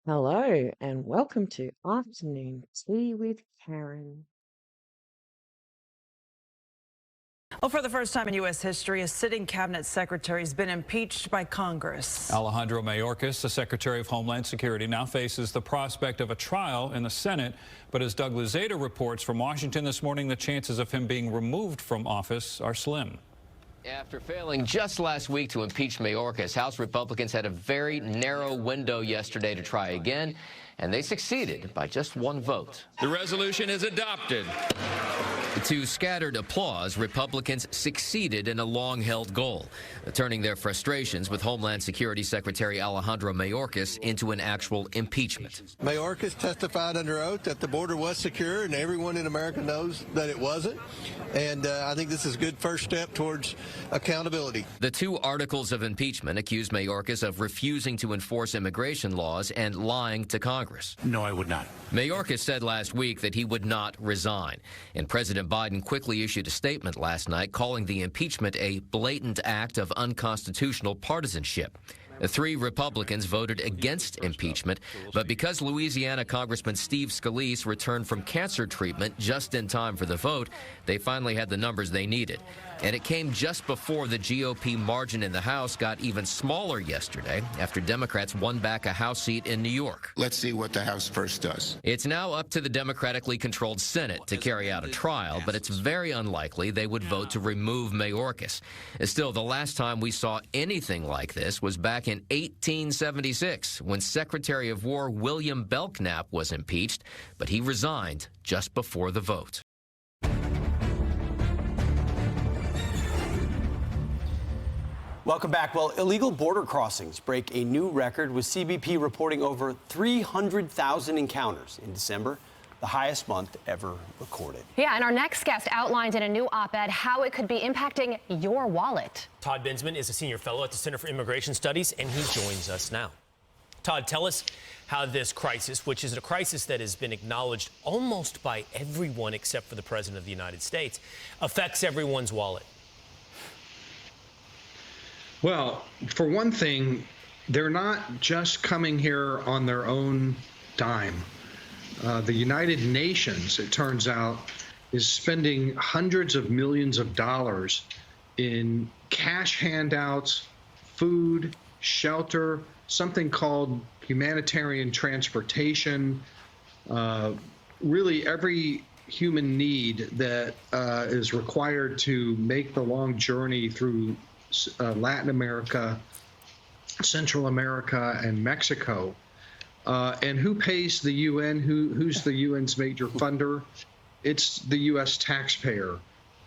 Hello and welcome to Afternoon Tea with Karen. Well, for the first time in U.S. history, a sitting cabinet secretary has been impeached by Congress. Alejandro Mayorkas, the Secretary of Homeland Security, now faces the prospect of a trial in the Senate. But as Douglas Zeta reports from Washington this morning, the chances of him being removed from office are slim. After failing just last week to impeach Mayorkas, House Republicans had a very narrow window yesterday to try again, and they succeeded by just one vote. The resolution is adopted. To scattered applause, Republicans succeeded in a long-held goal, turning their frustrations with Homeland Security Secretary Alejandro Mayorkas into an actual impeachment. Mayorkas testified under oath that the border was secure, and everyone in America knows that it wasn't. And I think this is a good first step towards accountability. The two articles of impeachment accuse Mayorkas of refusing to enforce immigration laws and lying to Congress. No, I would not. Mayorkas said last week that he would not resign, and President Biden quickly issued a statement last night calling the impeachment a blatant act of unconstitutional partisanship. The three Republicans voted against impeachment, but because Louisiana Congressman Steve Scalise returned from cancer treatment just in time for the vote, they finally had the numbers they needed. And it came just before the GOP margin in the House got even smaller yesterday after Democrats won back a House seat in New York. Let's see what the House first does. It's now up to the democratically controlled Senate to carry out a trial, but it's very unlikely they would vote to remove Mayorkas. Still, the last time we saw anything like this was back in 1876 when Secretary of War William Belknap was impeached, but he resigned just before the vote. Welcome back. Well, illegal border crossings break a new record, with CBP reporting over 300,000 encounters in December, the highest month ever recorded. Yeah, and our next guest outlined in a new op-ed how it could be impacting your wallet. Todd Binsman is a senior fellow at the Center for Immigration Studies, and he joins us now. Todd, tell us how this crisis, which is a crisis that has been acknowledged almost by everyone except for the President of the United States, affects everyone's wallet. Well, for one thing, they're not just coming here on their own dime. The United Nations, it turns out, is spending hundreds of millions of dollars in cash handouts, food, shelter, something called humanitarian transportation, really every human need that is required to make the long journey through Latin America, Central America, and Mexico. And who pays the UN? Who's the UN's major funder? It's the U.S. taxpayer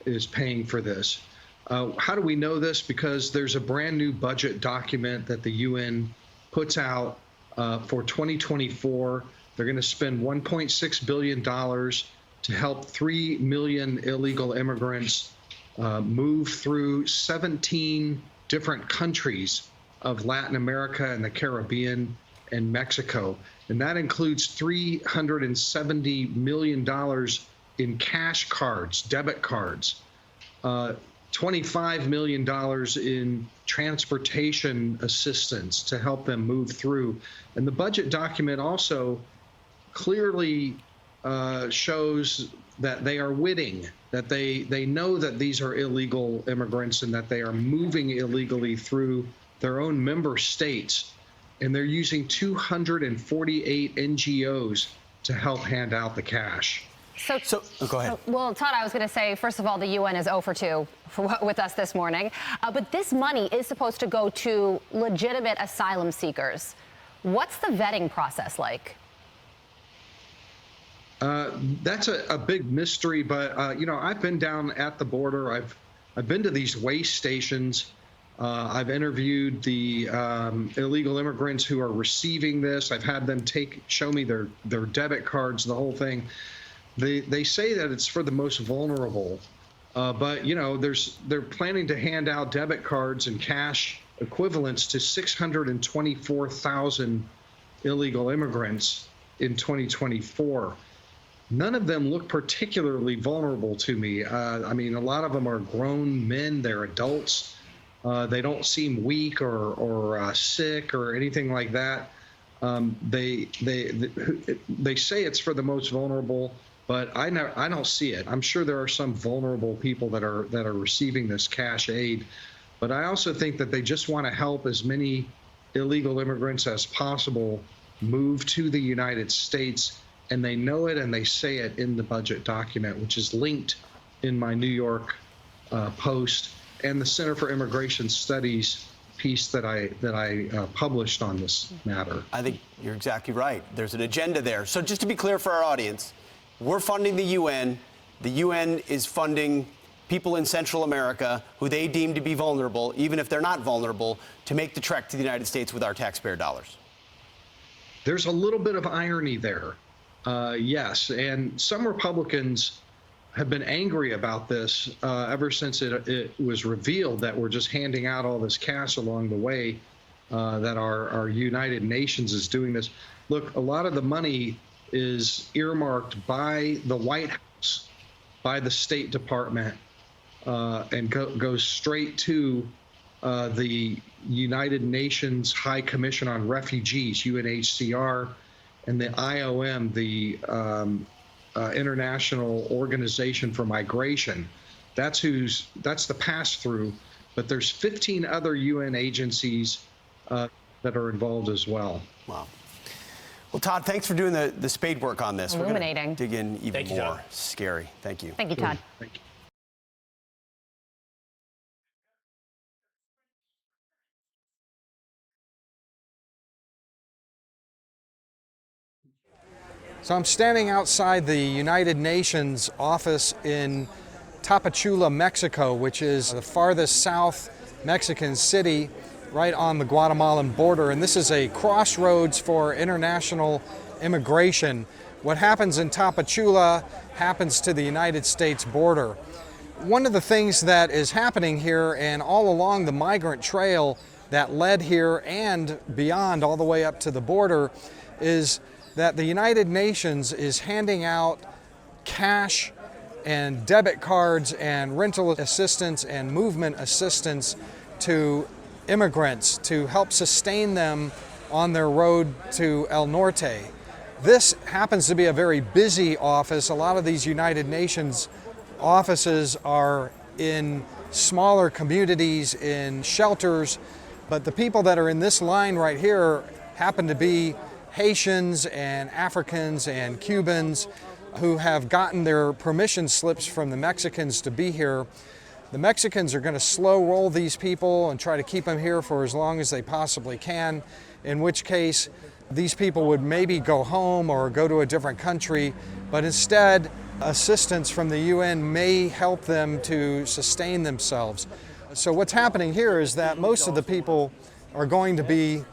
is paying for this. How do we know this? Because there's a brand new budget document that the UN puts out for 2024. They're going to spend $1.6 billion to help 3 million illegal immigrants move through 17 different countries of Latin America and the Caribbean and Mexico. And that includes $370 million in cash cards, debit cards, $25 million in transportation assistance to help them move through. And the budget document also clearly shows that they are witting, that they know that these are illegal immigrants and that they are moving illegally through their own member states. And they're using 248 NGOs to help hand out the cash. So go ahead. Well, Todd, I was going to say, first of all, the UN is 0 for 2 with us this morning. But this money is supposed to go to legitimate asylum seekers. What's the vetting process like? That's a big mystery, but I've been down at the border. I've been to these weigh stations. I've interviewed the illegal immigrants who are receiving this. I've had them show me their debit cards, the whole thing. They say that it's for the most vulnerable, but they're planning to hand out debit cards and cash equivalents to 624,000 illegal immigrants in 2024. None of them look particularly vulnerable to me. I mean, a lot of them are grown men, they're adults. They don't seem weak or sick or anything like that. They say it's for the most vulnerable, but I don't see it. I'm sure there are some vulnerable people that are receiving this cash aid, but I also think that they just want to help as many illegal immigrants as possible move to the United States, and they know it and they say it in the budget document, which is linked in my New York Post and the Center for Immigration Studies piece that I published on this matter. I think you're exactly right. There's an agenda there. So just to be clear for our audience, we're funding the UN. The UN is funding people in Central America who they deem to be vulnerable, even if they're not vulnerable, to make the trek to the United States with our taxpayer dollars. There's a little bit of irony there, yes. And some Republicans have been angry about this ever since it was revealed that we're just handing out all this cash along the way, that our United Nations is doing this. Look, a lot of the money is earmarked by the White House, by the State Department, and goes straight to the United Nations High Commission on Refugees, UNHCR, and the IOM, the International Organization for Migration. That's the pass-through, but there's 15 other UN agencies that are involved as well. Wow. Well, Todd, thanks for doing the spade work on this. Illuminating. We're dig in even Thank you, more. Todd. Scary. Thank you. Thank you, Todd. Thank you. So I'm standing outside the United Nations office in Tapachula, Mexico, which is the farthest south Mexican city right on the Guatemalan border. And this is a crossroads for international immigration. What happens in Tapachula happens to the United States border. One of the things that is happening here and all along the migrant trail that led here and beyond all the way up to the border is that the United Nations is handing out cash and debit cards and rental assistance and movement assistance to immigrants to help sustain them on their road to El Norte. This happens to be a very busy office. A lot of these United Nations offices are in smaller communities, in shelters, but the people that are in this line right here happen to be Haitians and Africans and Cubans who have gotten their permission slips from the Mexicans to be here. The Mexicans are going to slow roll these people and try to keep them here for as long as they possibly can, in which case these people would maybe go home or go to a different country, but instead assistance from the UN may help them to sustain themselves. So what's happening here is that most of the people are going to be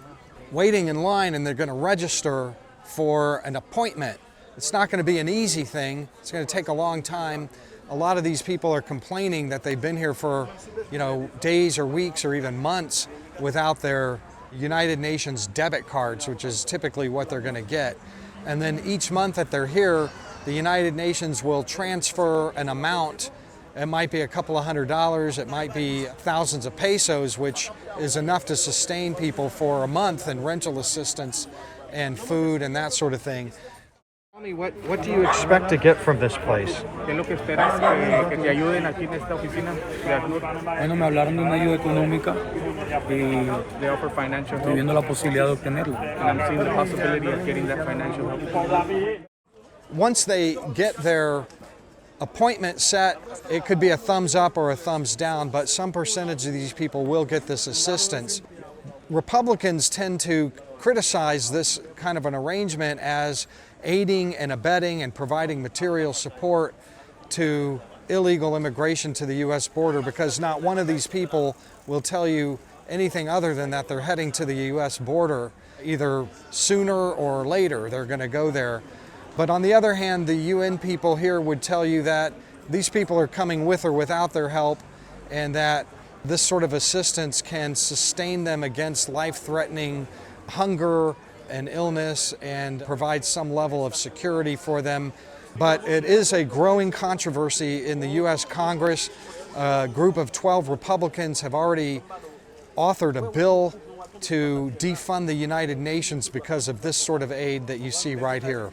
waiting in line and they're going to register for an appointment. It's not going to be an easy thing. It's going to take a long time. A lot of these people are complaining that they've been here for, days or weeks or even months without their United Nations debit cards, which is typically what they're going to get. And then each month that they're here, the United Nations will transfer an amount. It might be a couple of $100, it might be thousands of pesos, which is enough to sustain people for a month in rental assistance and food and that sort of thing. Tell me, what do you expect to get from this place? Bueno, me hablaron de una ayuda económica y estoy viendo la posibilidad de obtenerla. Once they get their appointment set, it could be a thumbs up or a thumbs down, but some percentage of these people will get this assistance. Republicans tend to criticize this kind of an arrangement as aiding and abetting and providing material support to illegal immigration to the U.S. border, because not one of these people will tell you anything other than that they're heading to the U.S. border either sooner or later. They're going to go there. But on the other hand, the UN people here would tell you that these people are coming with or without their help, and that this sort of assistance can sustain them against life-threatening hunger and illness and provide some level of security for them. But it is a growing controversy in the U.S. Congress. A group of 12 Republicans have already authored a bill to defund the United Nations because of this sort of aid that you see right here.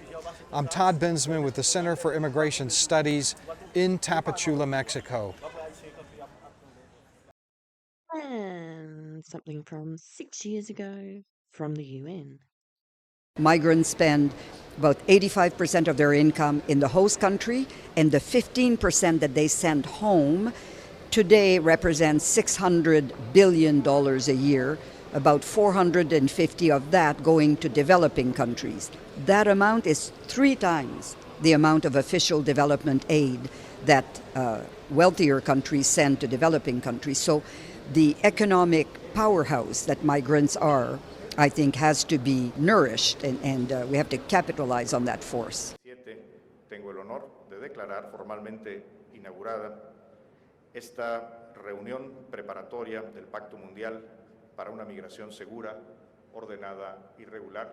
I'm Todd Bensman with the Center for Immigration Studies in Tapachula, Mexico. And something from 6 years ago from the UN. Migrants spend about 85% of their income in the host country, and the 15% that they send home today represents $600 billion a year, about 450 of that going to developing countries. That amount is 3 times the amount of official development aid that wealthier countries send to developing countries. So the economic powerhouse that migrants are, I think, has to be nourished, and we have to capitalize on that force. Tengo el honor de declarar formalmente inaugurada esta reunión preparatoria del Pacto Mundial para una migración segura, ordenada y regular,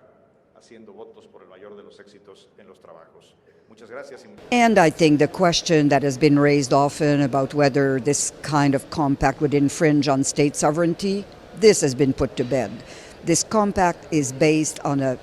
haciendo votos por el mayor de los éxitos en los trabajos. Muchas gracias. And I think the question that has been raised often about whether this kind of compact would infringe on state sovereignty, this has been put to bed. This compact is based on a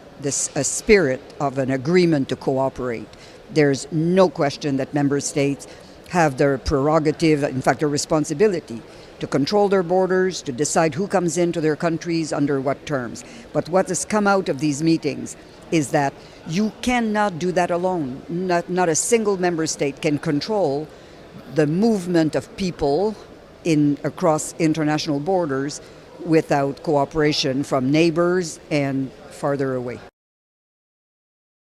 spirit of an agreement to cooperate. There's no question that member states have their prerogative, in fact, their responsibility to control their borders, to decide who comes into their countries under what terms. But what has come out of these meetings is that you cannot do that alone. Not a single member state can control the movement of people across international borders without cooperation from neighbors and farther away.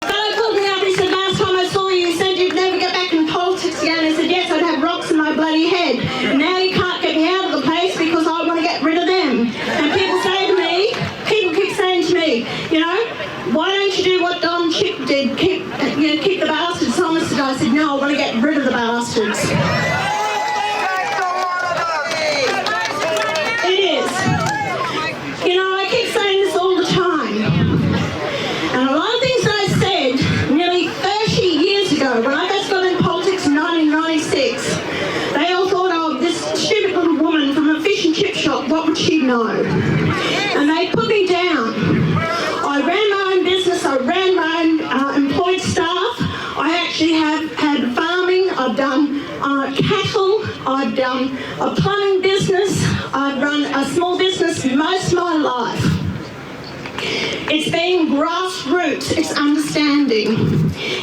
Fellow called me up and said, last time I saw you, you said you'd never get back in politics again. I said, yes, I'd have rocks in my bloody head. Now you can't get me out of the place because I want to get rid of them. And people keep saying to me, why don't you do what Don Chick did, keep the bastards honest? And I said, no, I want to get rid of the bastards. It is. I keep saying this all the time. And a lot of things that I said nearly 30 years ago, when I first got in politics in 1996, they all thought, oh, this stupid little woman from a fish and chip shop, what would she know? And they put me down. I ran my own business, I ran my own employed staff. I actually have had farming, I've done cattle, I've done a plumbing business, I've run a small business most of my life. It's being grassroots, it's understanding.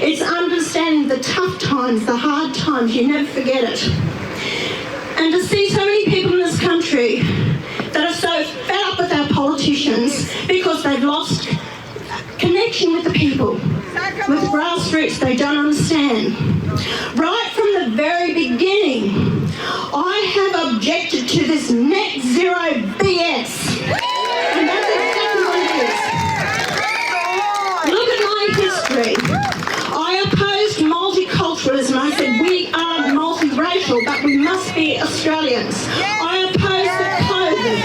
It's understanding the tough times, the hard times, you never forget it. And to see so many people in this country that are so fed up with our politicians because they've lost connection with the people, with grassroots they don't understand. Right from the very beginning, I have objected to this net zero BS. And that's exactly what it is. Look at my history. I opposed multiculturalism. I said we are multiracial, but we must be Australians. I opposed the COVID.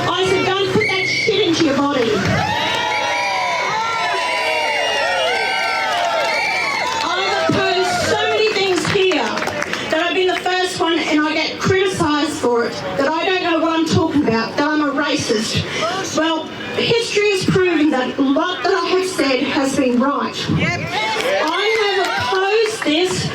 I said don't put that shit into your body. I've opposed so many things here that I've been the first one and I get criticised for it, that I don't know what I'm talking about, that I'm a racist. Well, history has proven that a lot that I have said has been right. I have opposed this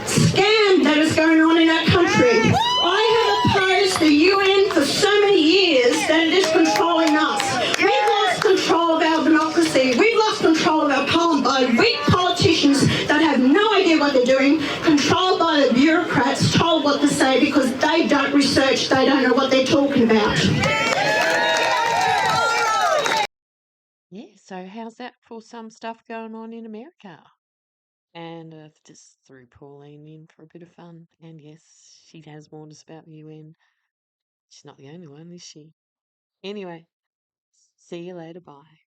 scam that is going on in our country. I have opposed the UN for so many years that it is controlling us. We've lost control of our democracy. We've lost control of our parliament by weak politicians that have no idea what they're doing, controlled by the bureaucrats, told what to say because they don't research, they don't know what they're talking about. Yeah, so how's that for some stuff going on in America? And just threw Pauline in for a bit of fun. And yes, she has warned us about the UN. She's not the only one, is she? Anyway, see you later. Bye.